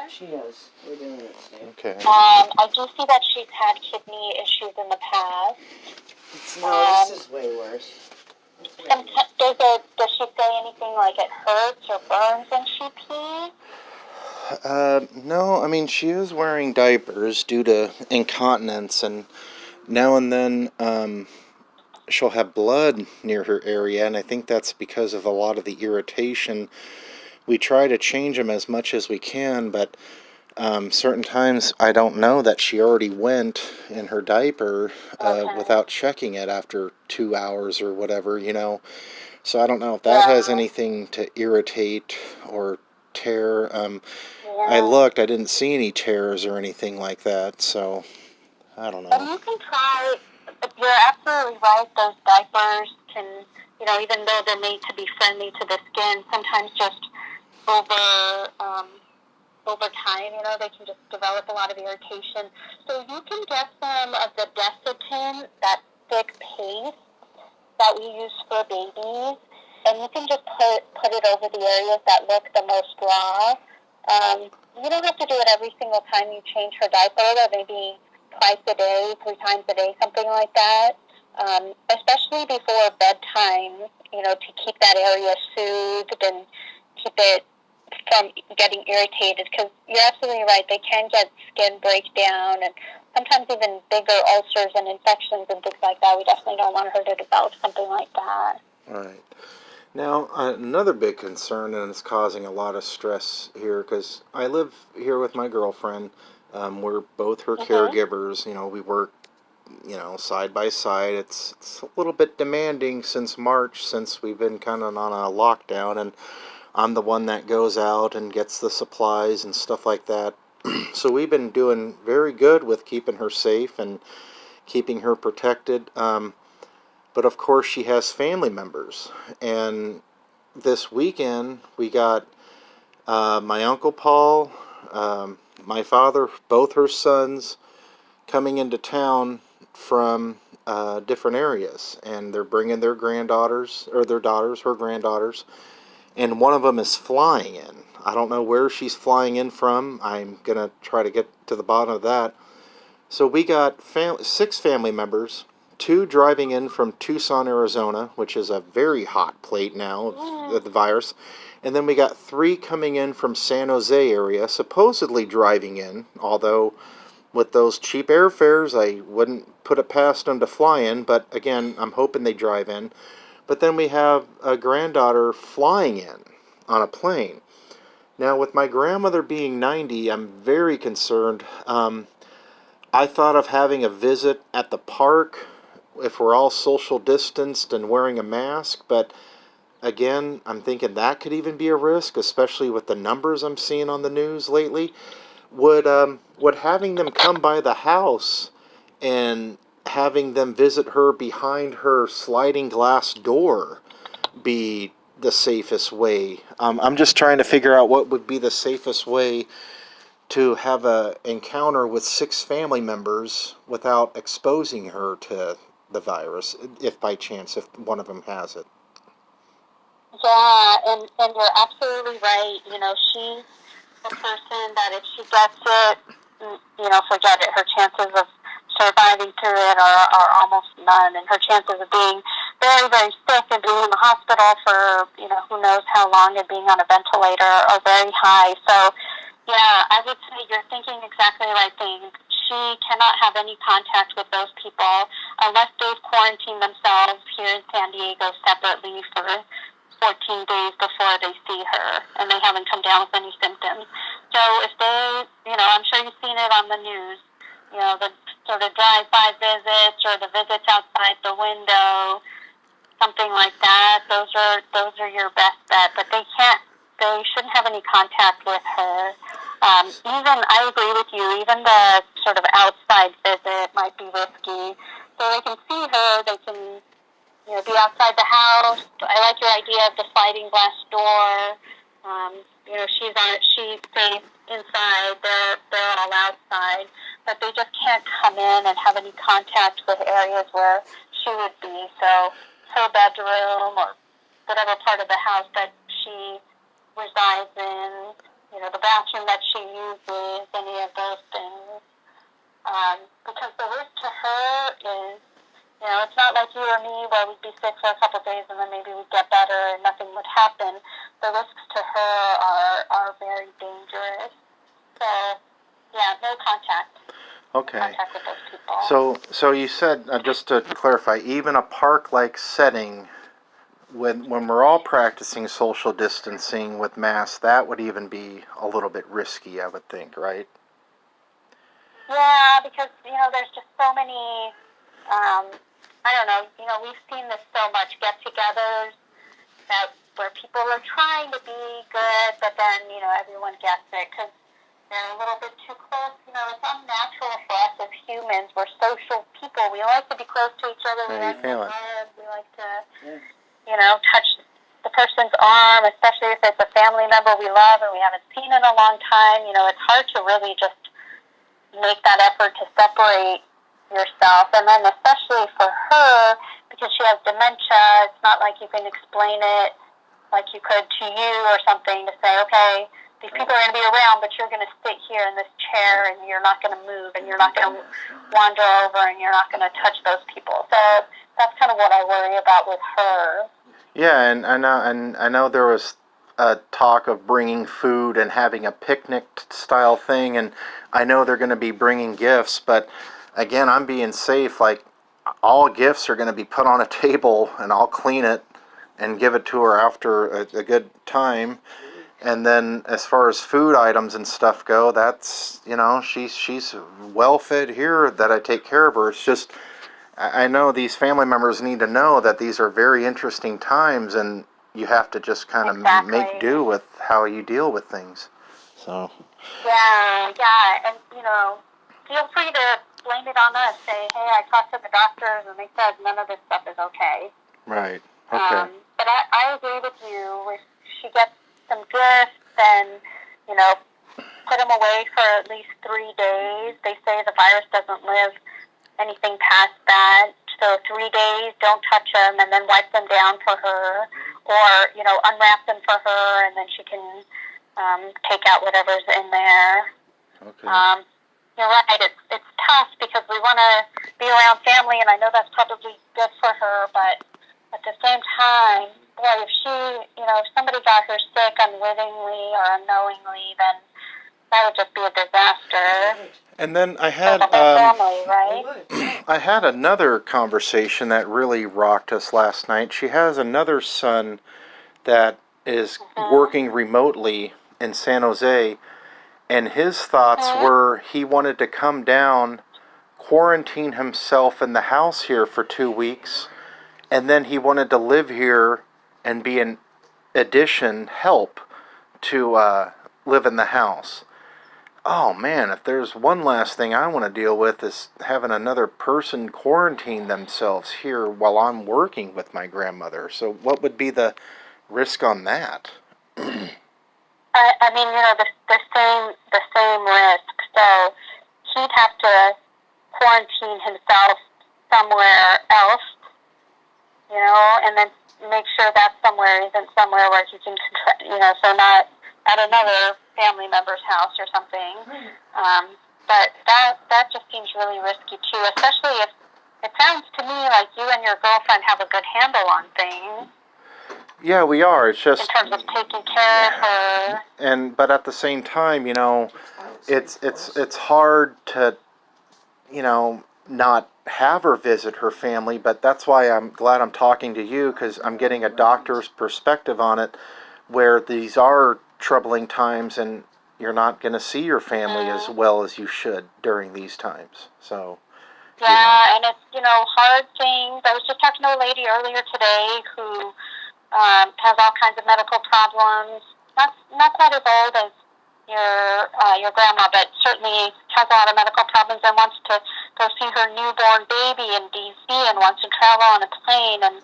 She is. We're doing it today. Okay. I do see that she's had kidney issues in the past. No, this is way worse. Does she say anything like it hurts or burns when she pees? No, I mean, she is wearing diapers due to incontinence, and now and then she'll have blood near her area, and I think that's because of a lot of the irritation. We try to change them as much as we can, but certain times I don't know that she already went in her diaper without checking it after 2 hours or whatever, So I don't know if that has anything to irritate or tear. I looked, I didn't see any tears or anything like that, so I don't know. And you can try, you're absolutely right, those diapers can, even though they're made to be friendly to the skin, sometimes just over time, they can just develop a lot of irritation. So you can get some of the Desitin, that thick paste that we use for babies, and you can just put it over the areas that look the most raw. You don't have to do it every single time you change her diaper, or maybe twice a day, 3 times a day, something like that. Especially before bedtime, to keep that area soothed and keep it from getting irritated, because you're absolutely right, they can get skin breakdown and sometimes even bigger ulcers and infections and things like that. We definitely don't want her to develop something like that. All right. Now, another big concern, and it's causing a lot of stress here, because I live here with my girlfriend. We're both her caregivers. We work, side by side. It's a little bit demanding since March, since we've been kind of on a lockdown, and I'm the one that goes out and gets the supplies and stuff like that. So we've been doing very good with keeping her safe and keeping her protected. But of course she has family members. And this weekend we got my Uncle Paul, my father, both her sons coming into town from different areas. And they're bringing their granddaughters, or their daughters, her granddaughters. And one of them is flying in. I don't know where she's flying in from. I'm going to try to get to the bottom of that. So we got 6 family members, 2 driving in from Tucson, Arizona, which is a very hot plate now of the virus. And then we got 3 coming in from San Jose area, supposedly driving in, although with those cheap airfares, I wouldn't put it past them to fly in. But again, I'm hoping they drive in. But then we have a granddaughter flying in on a plane. Now, with my grandmother being 90, I'm very concerned. I thought of having a visit at the park if we're all social distanced and wearing a mask, but again, I'm thinking that could even be a risk, especially with the numbers I'm seeing on the news lately. Would having them come by the house and having them visit her behind her sliding glass door be the safest way? I'm just trying to figure out what would be the safest way to have a encounter with 6 family members without exposing her to the virus, if by chance, if one of them has it. Yeah, and you're absolutely right. She's the person that if she gets it, forget it. Her chances of surviving through it are almost none, and her chances of being very, very sick and being in the hospital for, who knows how long and being on a ventilator are very high. So, yeah, I would say you're thinking exactly the right thing. She cannot have any contact with those people unless they've quarantined themselves here in San Diego separately for 14 days before they see her, and they haven't come down with any symptoms. So if they, I'm sure you've seen it on the news, the sort of drive-by visits or the visits outside the window, something like that. Those are your best bet. But they shouldn't have any contact with her. Even, I agree with you, even the sort of outside visit might be risky. So they can see her, they can be outside the house. I like your idea of the sliding glass door. She's safe inside. They're all outside, but they just can't come in and have any contact with areas where she would be. So her bedroom or whatever part of the house that she resides in, the bathroom that she uses, any of those things. Because the risk to her is, it's not like you or me where we'd be sick for a couple of days and then maybe we'd get better and nothing would happen. The risks to her are very dangerous. So, yeah, no contact. Okay. Contact with those people. So you said, just to clarify, even a park-like setting, when we're all practicing social distancing with masks, that would even be a little bit risky, I would think, right? Yeah, because, there's just so many, I don't know, we've seen this so much, get-togethers where people are trying to be good, but then, everyone gets it because they're a little bit too close. It's unnatural for us as humans. We're social people. We like to be close to each other. We like to hug. We like to, touch the person's arm, especially if it's a family member we love and we haven't seen in a long time. It's hard to really just make that effort to separate yourself. And then especially for her, because she has dementia, it's not like you can explain it like you could to you or something to say, okay, these people are going to be around, but you're going to sit here in this chair and you're not going to move and you're not going to wander over and you're not going to touch those people. So that's kind of what I worry about with her. Yeah, and I know there was a talk of bringing food and having a picnic style thing, and I know they're going to be bringing gifts, but again, I'm being safe. Like, all gifts are going to be put on a table and I'll clean it and give it to her after a good time. And then as far as food items and stuff go, that's, she's well fed here that I take care of her. It's just, I know these family members need to know that these are very interesting times and you have to just kind of make do with how you deal with things. So. Yeah, and, feel free to blame it on us. Say, hey, I talked to the doctors and they said none of this stuff is okay. Right. Okay. But I agree with you. If she gets some gifts, then, put them away for at least 3 days. They say the virus doesn't live anything past that. So 3 days, don't touch them, and then wipe them down for her. Or, unwrap them for her, and then she can take out whatever's in there. Okay. You're right. It's tough because we want to be around family, and I know that's probably good for her, but at the same time, boy, if if somebody got her sick unwittingly or unknowingly, then that would just be a disaster. And then I had family, right? I had another conversation that really rocked us last night. She has another son that is working remotely in San Jose, and his thoughts were he wanted to come down, quarantine himself in the house here for 2 weeks, and then he wanted to live here and be an addition help to live in the house. Oh man, if there's one last thing I want to deal with is having another person quarantine themselves here while I'm working with my grandmother. So what would be the risk on that? I mean, the same risk. So he'd have to quarantine himself somewhere else, and then make sure that somewhere isn't somewhere where he can, so not at another family member's house or something. But that just seems really risky too, especially if it sounds to me like you and your girlfriend have a good handle on things. Yeah, we are. It's just in terms of taking care of her. But at the same time, it's hard to, not have her visit her family. But that's why I'm glad I'm talking to you, because I'm getting a doctor's perspective on it, where these are troubling times and you're not going to see your family as well as you should during these times. So. Yeah, and it's, hard things. I was just talking to a lady earlier today who has all kinds of medical problems. Not quite as old as your grandma, but certainly has a lot of medical problems and wants to go see her newborn baby in D.C. and wants to travel on a plane and,